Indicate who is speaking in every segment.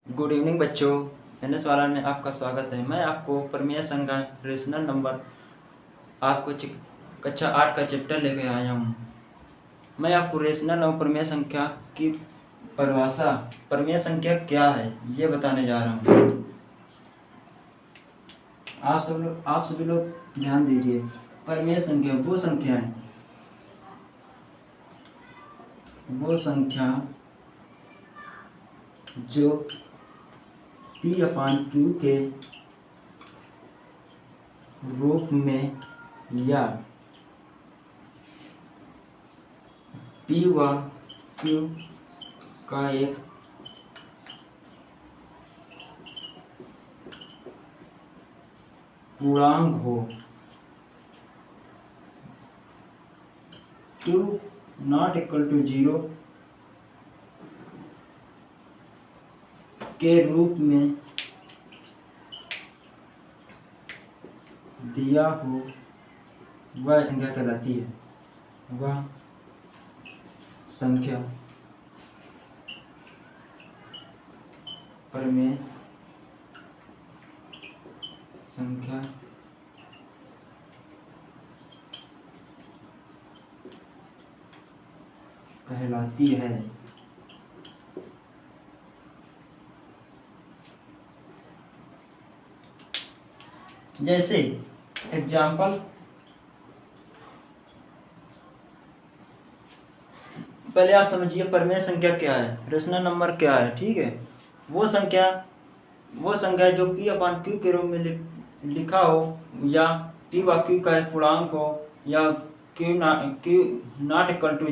Speaker 1: Good evening बच्चों। NS वाला में आपका स्वागत है। मैं आपको प्रमेय संख्या रेशनल नंबर आपको कक्षा 8 का चैप्टर लेके आया हूँ। मैं आपको रेशनल और प्रमेय संख्या की परिभाषा, प्रमेय संख्या क्या है, ये बताने जा रहा हूँ। आप सभी लोग ध्यान दीजिए। प्रमेय संख्या वो संख्या जो P/Q के रूप में या P व Q का एक पूर्णांक हो, Q ≠ 0 के रूप में दिया हो, वह संख्या कहलाती है। वह संख्या प्रमेय संख्या कहलाती है। जैसे एग्जाम्पल, पहले आप समझिए प्रमेय संख्या क्या है, रेशनल नंबर क्या है। ठीक है, वो संख्या जो P/Q के रूप में लिखा हो, या P व Q का एक पूर्णांक हो, या Q ≠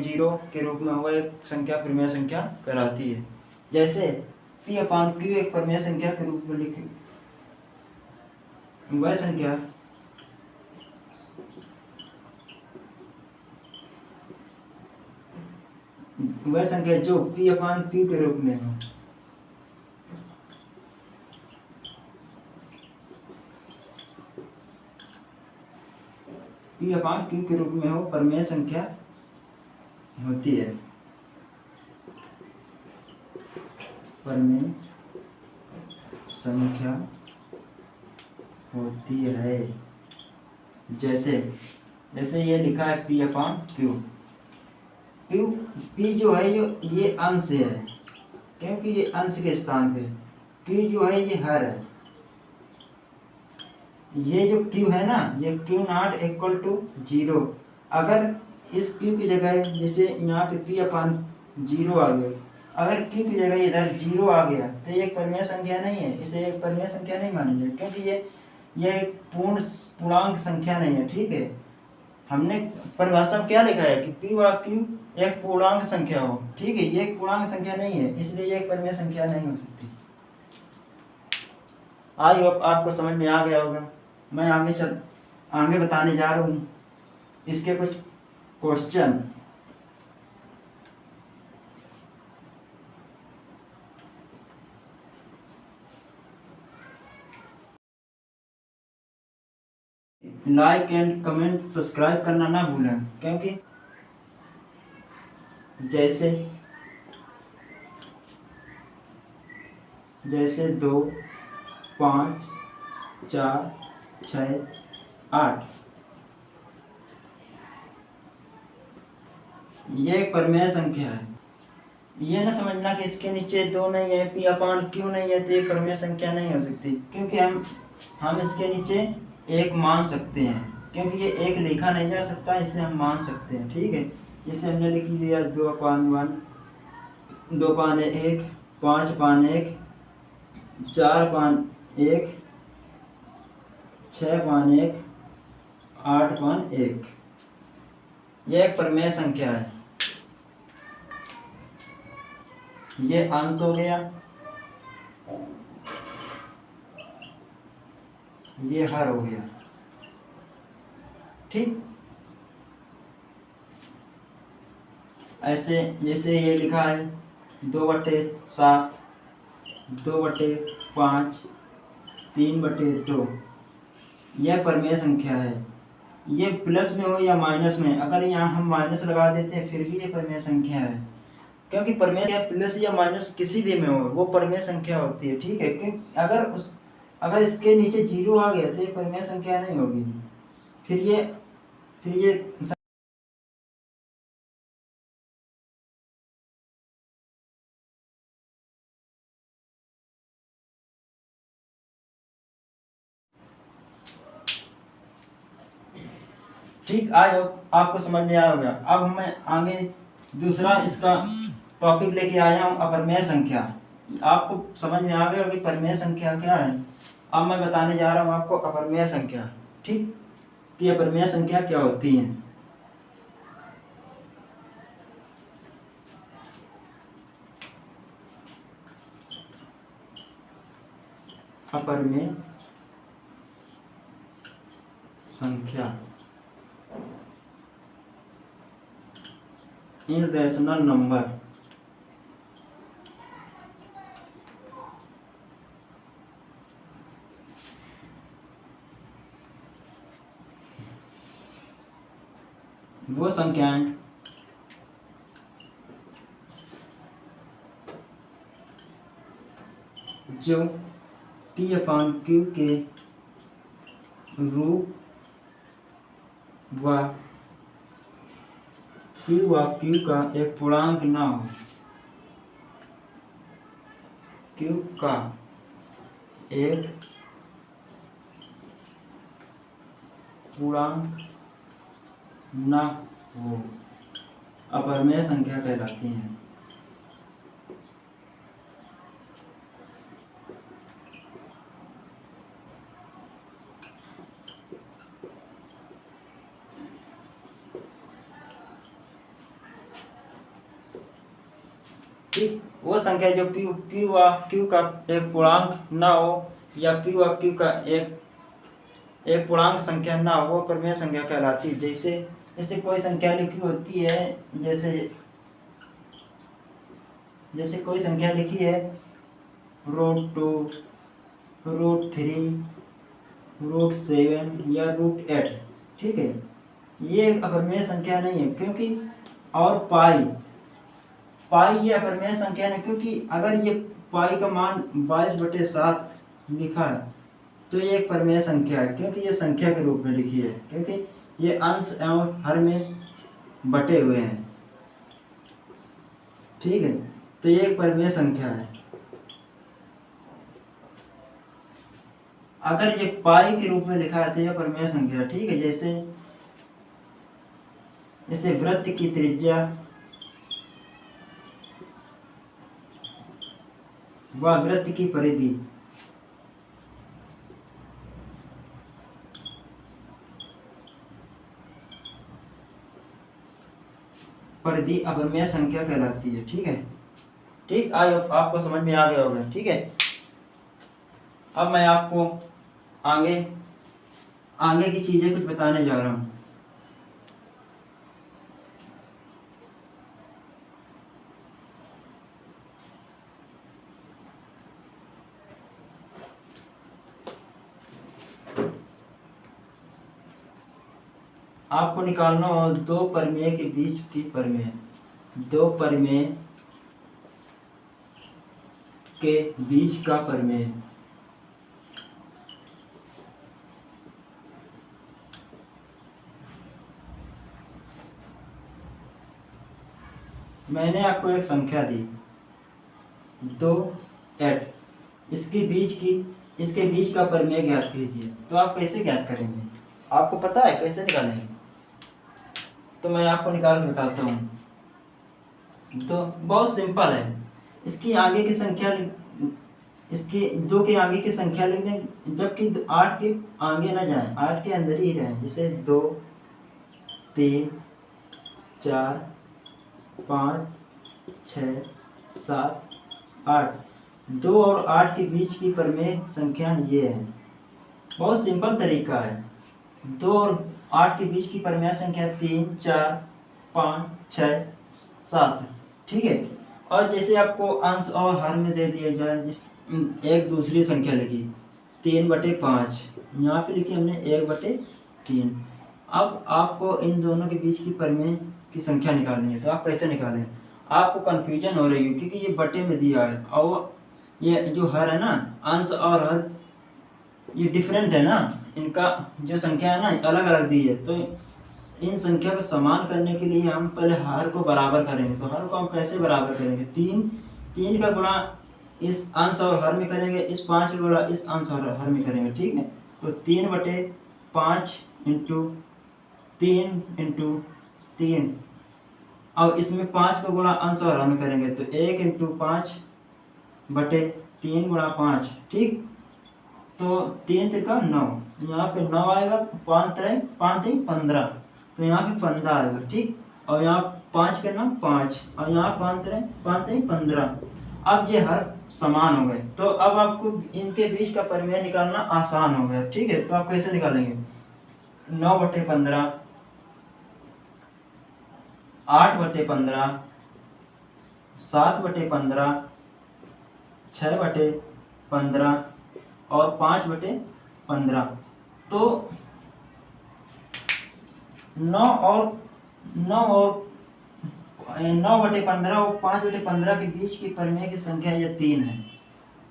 Speaker 1: 0 के रूप में वह एक संख्या प्रमेय संख्या कहलाती है। जैसे P/Q एक प्रमेय संख्या के रूप में लिखी वह संख्या जो P/Q के रूप में हो, P/Q के रूप में हो, प्रमेय संख्या होती है। प्रमेय संख्या होती है। जैसे ये लिखा है P/Q। P जो है ये अंश है, क्योंकि ये अंश के स्थान पे। Q जो है ये हर है। ये जो Q है ना, ये Q ≠ 0। अगर इस Q की जगह, जैसे यहाँ पे P/0 आ गया, अगर Q की जगह इधर 0 आ गया तो ये एक प्रमेय संख्या नहीं है, इसे एक प्रमेय संख्या नहीं मानी जाए, क्योंकि ये एक पूर्णांक संख्या नहीं है। ठीक है, हमने परिभाषा में क्या लिखा है कि P व Q एक पूर्णांक संख्या हो। ठीक है, ये एक पूर्णांक संख्या नहीं है, इसलिए ये एक प्रमेय संख्या नहीं हो सकती। आई होप आपको समझ में आ गया होगा। मैं आगे बताने जा रहा हूँ इसके कुछ question. Like and comment subscribe करना ना भूलें, क्योंकि जैसे 2, 5, 4, 6, 8 ये एक प्रमेय संख्या है। ये ना समझना कि इसके नीचे 2 नहीं है, P/Q नहीं है, तो ये प्रमेय संख्या नहीं हो सकती, क्योंकि हम इसके नीचे 1 मान सकते हैं, क्योंकि ये 1 लिखा नहीं जा सकता, इसे हम मान सकते हैं। ठीक है, इसे हमने लिख दिया 2/1, 2/1, 5/1, 4/1, 6/1, 8/1। यह एक प्रमेय संख्या है। ये अंश हो गया, ये हर हो गया। ठीक, ऐसे जैसे ये लिखा है 2/7, 2/5, 3/2, यह प्रमेय संख्या है। ये प्लस में हो या माइनस में, अगर यहाँ हम माइनस लगा देते हैं फिर भी ये प्रमेय संख्या है। क्योंकि परमेय संख्या प्लस या माइनस किसी भी में हो वो परमेय संख्या होती है, ठीक है। क्योंकि अगर इसके नीचे 0 आ गया तो ये परमेय संख्या नहीं होगी। फिर ये ठीक, आज आपको समझ में आया होगा। अब मैं आगे दूसरा इसका टॉपिक लेके आया हूँ, अपरमेय संख्या। आपको समझ में आ गया कि परमेय संख्या क्या है। अब मैं बताने जा रहा हूँ आपको अपरमेय संख्या, ठीक, कि अपरमेय संख्या क्या होती है। अपरमेय संख्या इनरेशनल नंबर वो संख्याएं जो P/Q के रूप व Q का एक पूर्णांक ना हो, Q का एक पूर्णांक ना हो अपरमेय संख्या कहलाती है। ठीक, वो संख्या जो P व Q का एक पूर्णांक ना हो या P व Q का एक पूर्णांक संख्या ना हो वो अपरमेय संख्या कहलाती है। जैसे कोई संख्या लिखी होती है, जैसे कोई संख्या लिखी है √2, √3, √7 या √8, ठीक है, ये अपरमेय संख्या नहीं है। क्योंकि और पाई ये अपरमेय संख्या नहीं, क्योंकि अगर ये पाई का मान 22/7 लिखा है तो ये एक परमेय संख्या है, क्योंकि ये संख्या के रूप में लिखी है, क्योंकि ये अंश एवं हर में बटे हुए हैं, ठीक है, तो ये एक परमेय संख्या है। अगर ये पाई के रूप में लिखा है तो यह परमेय संख्या, ठीक है। जैसे वृत्त की त्रिज्या व वृत्त की परिधि अपरमेय संख्या कहलाती है, ठीक है। ठीक, आज आपको समझ में आ गया होगा, ठीक है। अब मैं आपको आगे की चीजें कुछ बताने जा रहा हूँ। आपको निकालना हो दो परमेय के बीच की परमेय, दो परमेय के बीच का परमेय। मैंने आपको एक संख्या दी 2, 8, इसके बीच का परमेय ज्ञात कीजिए। तो आप कैसे ज्ञात करेंगे? आपको पता है कैसे निकालेंगे? तो मैं आपको निकाल के बताता हूँ। तो बहुत सिंपल है। इसकी आगे की संख्या, इसके 2 के आगे की संख्या लिख दें, जबकि 8 के आगे ना जाए, 8 के अंदर ही रहें। जैसे 2, 3, 4, 5, 6, 7, 8। 2 और 8 के बीच की परमेय संख्या ये है। बहुत सिंपल तरीका है। 2 और 8 के बीच की परमेय संख्या 3, 4, 5, 6, 7, ठीक है। और जैसे आपको अंश और हर में दे दिया जाए, एक दूसरी संख्या लिखी 3/5, यहाँ पे लिखी हमने 1/3। अब आपको इन दोनों के बीच की परमेय की संख्या निकालनी है। तो आप कैसे निकालें? आपको कन्फ्यूजन हो रही है क्योंकि ये बटे में दिया है और ये जो हर है ना, अंश और हर ये डिफरेंट है ना, इनका जो संख्या है ना अलग अलग दी है। तो इन संख्या को समान करने के लिए हम पहले हर को बराबर करेंगे। तो हर को हम कैसे बराबर करेंगे, तीन का गुणा इस अंश और हर में करेंगे, इस 5 का गुणा इस अंश और हर में करेंगे, ठीक है। तो 3/5 इंटू 3 और इसमें 5 का गुणा अंश और हर में करेंगे तो 1 इंटू 5/3 गुणा 5, ठीक। तो 3 3 9, यहाँ पे 9 आएगा, 5 3 15, तो यहाँ पे 15 आएगा, ठीक। और यहाँ 5 करना 5 और यहाँ 5 3 15। अब ये हर समान हो गए, तो अब आपको इनके बीच का परिमेय निकालना आसान हो गया, ठीक है। तो आप कैसे निकालेंगे, 9/15, 8/15, 7/15, 6/15 और 5/15। तो 9/15 और 5/15 के बीच की परिमेय की संख्या ये 3 है,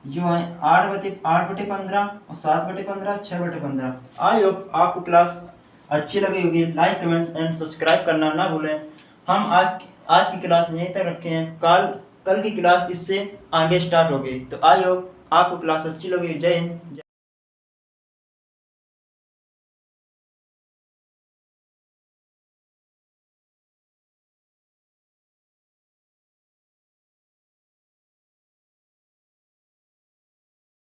Speaker 1: जो है 8/15 और 7/15, 6/15। आई होप आपको क्लास अच्छी लगी होगी। लाइक कमेंट एंड सब्सक्राइब करना ना भूलें। हम आज की क्लास यहीं तक रखे हैं, कल की क्लास इससे आगे स्टार्ट होगी। तो आई होप आपको क्लास अच्छी लगी। जय हिंद।